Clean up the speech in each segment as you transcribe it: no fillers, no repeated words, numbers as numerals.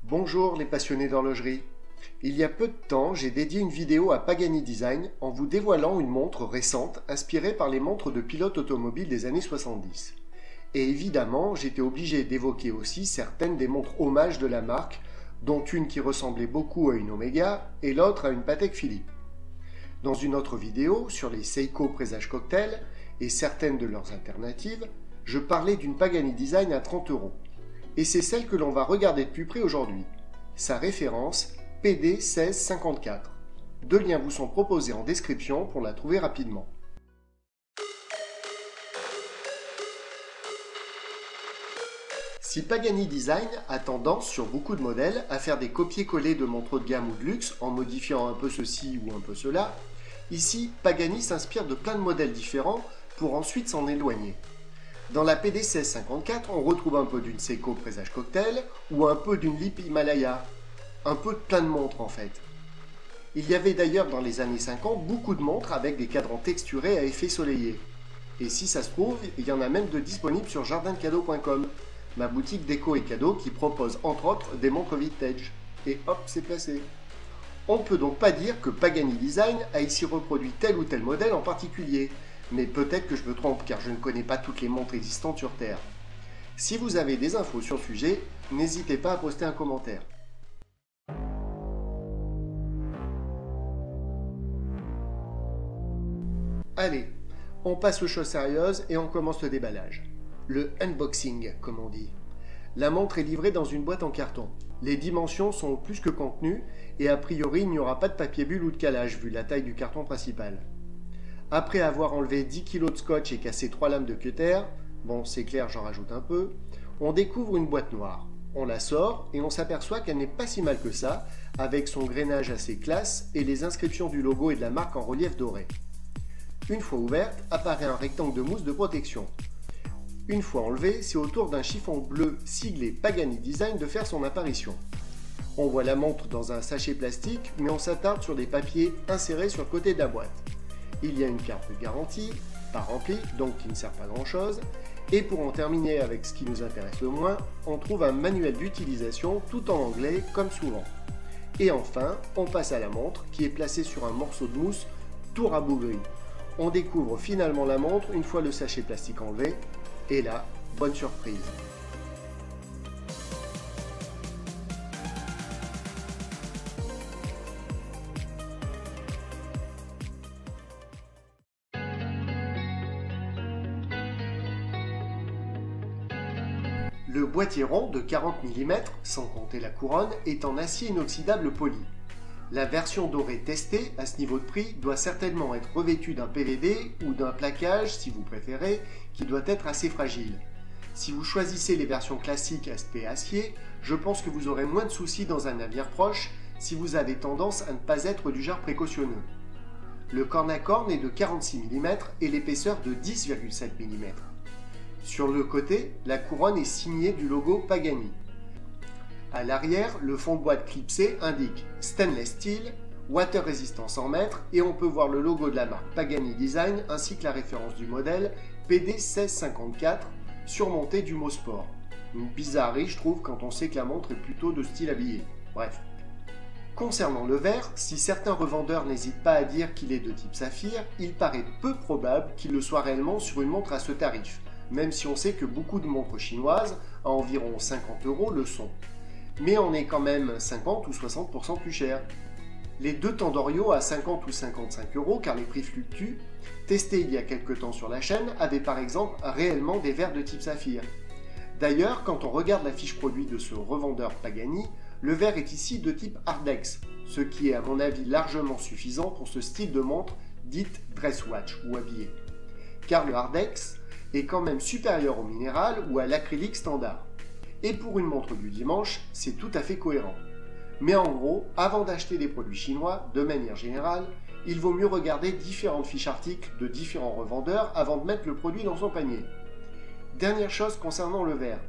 Bonjour les passionnés d'horlogerie. Il y a peu de temps, j'ai dédié une vidéo à Pagani Design en vous dévoilant une montre récente inspirée par les montres de pilotes automobiles des années 70. Et évidemment, j'étais obligé d'évoquer aussi certaines des montres hommages de la marque, dont une qui ressemblait beaucoup à une Omega et l'autre à une Patek Philippe. Dans une autre vidéo sur les Seiko Présage Cocktail et certaines de leurs alternatives, je parlais d'une Pagani Design à 30 €. Et c'est celle que l'on va regarder de plus près aujourd'hui. Sa référence PD1654. Deux liens vous sont proposés en description pour la trouver rapidement. Si Pagani Design a tendance sur beaucoup de modèles à faire des copier-coller de montres haut de gamme ou de luxe en modifiant un peu ceci ou un peu cela, ici Pagani s'inspire de plein de modèles différents pour ensuite s'en éloigner. Dans la PD1654, on retrouve un peu d'une Seiko Présage Cocktail ou un peu d'une Lip Himalaya. Un peu de plein de montres en fait. Il y avait d'ailleurs dans les années 50 beaucoup de montres avec des cadrans texturés à effet soleillé. Et si ça se trouve, il y en a même de disponibles sur jardindecadeaux.com, ma boutique déco et cadeaux qui propose entre autres des montres vintage. Et hop, c'est placé. On ne peut donc pas dire que Pagani Design a ici reproduit tel ou tel modèle en particulier. Mais peut-être que je me trompe car je ne connais pas toutes les montres existantes sur Terre. Si vous avez des infos sur le sujet, n'hésitez pas à poster un commentaire. Allez, on passe aux choses sérieuses et on commence le déballage. Le unboxing, comme on dit. La montre est livrée dans une boîte en carton. Les dimensions sont plus que contenues et a priori il n'y aura pas de papier bulle ou de calage vu la taille du carton principal. Après avoir enlevé 10 kg de scotch et cassé 3 lames de cutter, bon c'est clair j'en rajoute un peu, on découvre une boîte noire. On la sort et on s'aperçoit qu'elle n'est pas si mal que ça, avec son grainage assez classe et les inscriptions du logo et de la marque en relief doré. Une fois ouverte, apparaît un rectangle de mousse de protection. Une fois enlevé, c'est au tour d'un chiffon bleu siglé Pagani Design de faire son apparition. On voit la montre dans un sachet plastique, mais on s'attarde sur des papiers insérés sur le côté de la boîte. Il y a une carte de garantie, pas remplie, donc qui ne sert pas grand chose. Et pour en terminer avec ce qui nous intéresse le moins, on trouve un manuel d'utilisation tout en anglais comme souvent. Et enfin, on passe à la montre qui est placée sur un morceau de mousse tout rabougri. On découvre finalement la montre une fois le sachet plastique enlevé. Et là, bonne surprise. Le boîtier rond de 40 mm, sans compter la couronne, est en acier inoxydable poli. La version dorée testée, à ce niveau de prix, doit certainement être revêtue d'un PVD ou d'un plaquage, si vous préférez, qui doit être assez fragile. Si vous choisissez les versions classiques aspect acier, je pense que vous aurez moins de soucis dans un avenir proche si vous avez tendance à ne pas être du genre précautionneux. Le corne à corne est de 46 mm et l'épaisseur de 10,7 mm. Sur le côté, la couronne est signée du logo Pagani. À l'arrière, le fond de boîte clipsé indique Stainless Steel, Water Resistance en mètres et on peut voir le logo de la marque Pagani Design ainsi que la référence du modèle PD1654 surmonté du mot sport. Une bizarrerie je trouve quand on sait que la montre est plutôt de style habillé. Bref. Concernant le verre, si certains revendeurs n'hésitent pas à dire qu'il est de type saphir, il paraît peu probable qu'il le soit réellement sur une montre à ce tarif, même si on sait que beaucoup de montres chinoises, à environ 50 € le sont. Mais on est quand même 50 ou 60% plus cher. Les deux Tandorio à 50 ou 55 € car les prix fluctuent, testés il y a quelques temps sur la chaîne, avaient par exemple réellement des verres de type saphir. D'ailleurs, quand on regarde la fiche produit de ce revendeur Pagani, le verre est ici de type Hardex, ce qui est à mon avis largement suffisant pour ce style de montre dite dress watch ou habillée. Car le Hardex est quand même supérieur au minéral ou à l'acrylique standard. Et pour une montre du dimanche, c'est tout à fait cohérent. Mais en gros, avant d'acheter des produits chinois, de manière générale, il vaut mieux regarder différentes fiches articles de différents revendeurs avant de mettre le produit dans son panier. Dernière chose concernant le verre,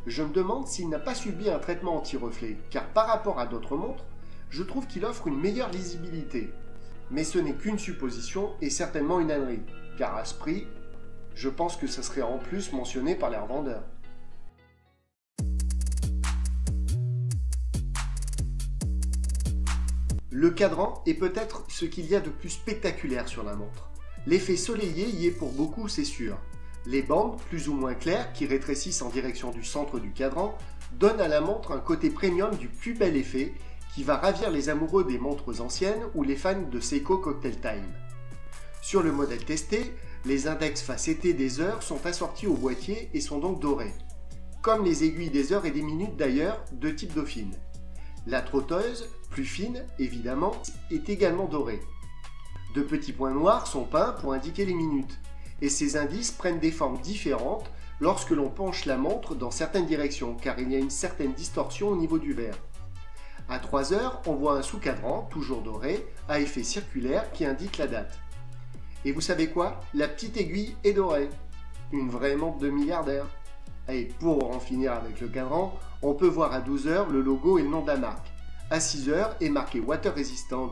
je me demande s'il n'a pas subi un traitement anti-reflet, car par rapport à d'autres montres, je trouve qu'il offre une meilleure lisibilité. Mais ce n'est qu'une supposition et certainement une ânerie, car à ce prix, je pense que ça serait en plus mentionné par les revendeurs. Le cadran est peut-être ce qu'il y a de plus spectaculaire sur la montre. L'effet soleillé y est pour beaucoup, c'est sûr. Les bandes, plus ou moins claires, qui rétrécissent en direction du centre du cadran, donnent à la montre un côté premium du plus bel effet qui va ravir les amoureux des montres anciennes ou les fans de Seiko Cocktail Time. Sur le modèle testé, les index face été des heures sont assortis au boîtier et sont donc dorés. Comme les aiguilles des heures et des minutes d'ailleurs, de type Dauphine. La trotteuse, plus fine évidemment, est également dorée. De petits points noirs sont peints pour indiquer les minutes, et ces indices prennent des formes différentes lorsque l'on penche la montre dans certaines directions, car il y a une certaine distorsion au niveau du verre. À 3 heures, on voit un sous-cadran, toujours doré, à effet circulaire qui indique la date. Et vous savez quoi? La petite aiguille est dorée. Une vraie montre de milliardaire. Et pour en finir avec le cadran, on peut voir à 12 heures le logo et le nom de la marque. À 6 heures est marqué Water Resistant,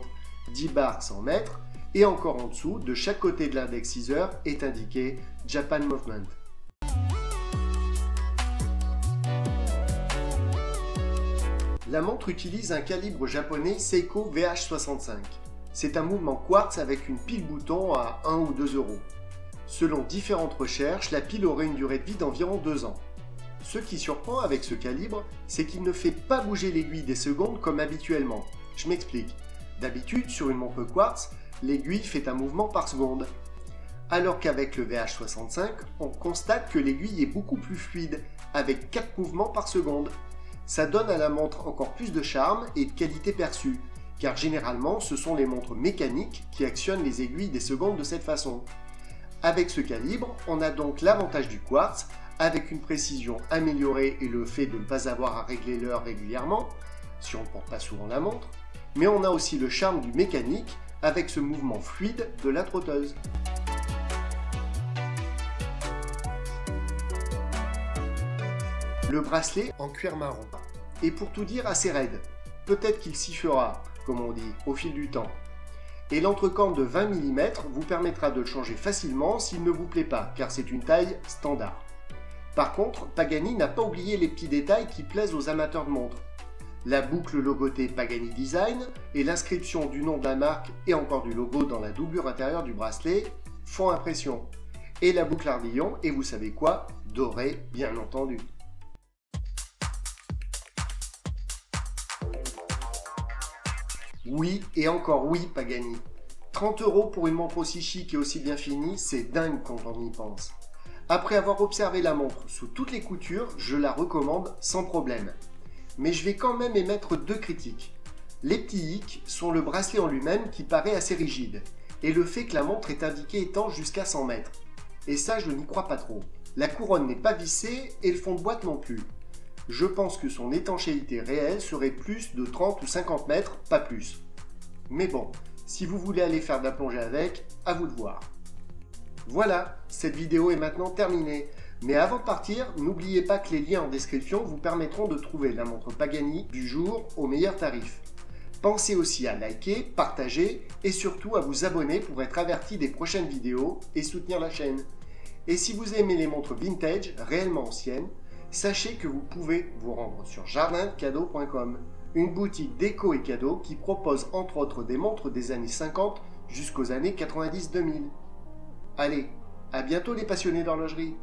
10 bars 100 mètres, et encore en dessous, de chaque côté de l'index 6 heures, est indiqué Japan Movement. La montre utilise un calibre japonais Seiko VH65. C'est un mouvement quartz avec une pile bouton à 1 ou 2 euros. Selon différentes recherches, la pile aurait une durée de vie d'environ 2 ans. Ce qui surprend avec ce calibre, c'est qu'il ne fait pas bouger l'aiguille des secondes comme habituellement. Je m'explique. D'habitude, sur une montre quartz, l'aiguille fait un mouvement par seconde. Alors qu'avec le VH65, on constate que l'aiguille est beaucoup plus fluide, avec 4 mouvements par seconde. Ça donne à la montre encore plus de charme et de qualité perçue, car généralement ce sont les montres mécaniques qui actionnent les aiguilles des secondes de cette façon. Avec ce calibre, on a donc l'avantage du quartz, avec une précision améliorée et le fait de ne pas avoir à régler l'heure régulièrement, si on ne porte pas souvent la montre, mais on a aussi le charme du mécanique, avec ce mouvement fluide de la trotteuse. Le bracelet en cuir marron est pour tout dire assez raide. Peut-être qu'il s'y fera, comme on dit, au fil du temps. Et l'entrecorne de 20 mm vous permettra de le changer facilement s'il ne vous plaît pas, car c'est une taille standard. Par contre, Pagani n'a pas oublié les petits détails qui plaisent aux amateurs de montres. La boucle logotée Pagani Design et l'inscription du nom de la marque et encore du logo dans la doublure intérieure du bracelet font impression. Et la boucle ardillon, et vous savez quoi? Dorée, bien entendu. Oui et encore oui Pagani. 30 € pour une montre aussi chic et aussi bien finie, c'est dingue quand on y pense. Après avoir observé la montre sous toutes les coutures, je la recommande sans problème. Mais je vais quand même émettre 2 critiques. Les petits hicks sont le bracelet en lui-même qui paraît assez rigide, et le fait que la montre est indiquée étanche jusqu'à 100 mètres. Et ça, je n'y crois pas trop. La couronne n'est pas vissée et le fond de boîte non plus. Je pense que son étanchéité réelle serait plus de 30 ou 50 mètres, pas plus. Mais bon, si vous voulez aller faire de la plongée avec, à vous de voir. Voilà, cette vidéo est maintenant terminée. Mais avant de partir, n'oubliez pas que les liens en description vous permettront de trouver la montre Pagani du jour au meilleur tarif. Pensez aussi à liker, partager et surtout à vous abonner pour être averti des prochaines vidéos et soutenir la chaîne. Et si vous aimez les montres vintage, réellement anciennes, sachez que vous pouvez vous rendre sur jardindecadeaux.com, une boutique déco et cadeaux qui propose entre autres des montres des années 50 jusqu'aux années 90-2000. Allez, à bientôt les passionnés d'horlogerie!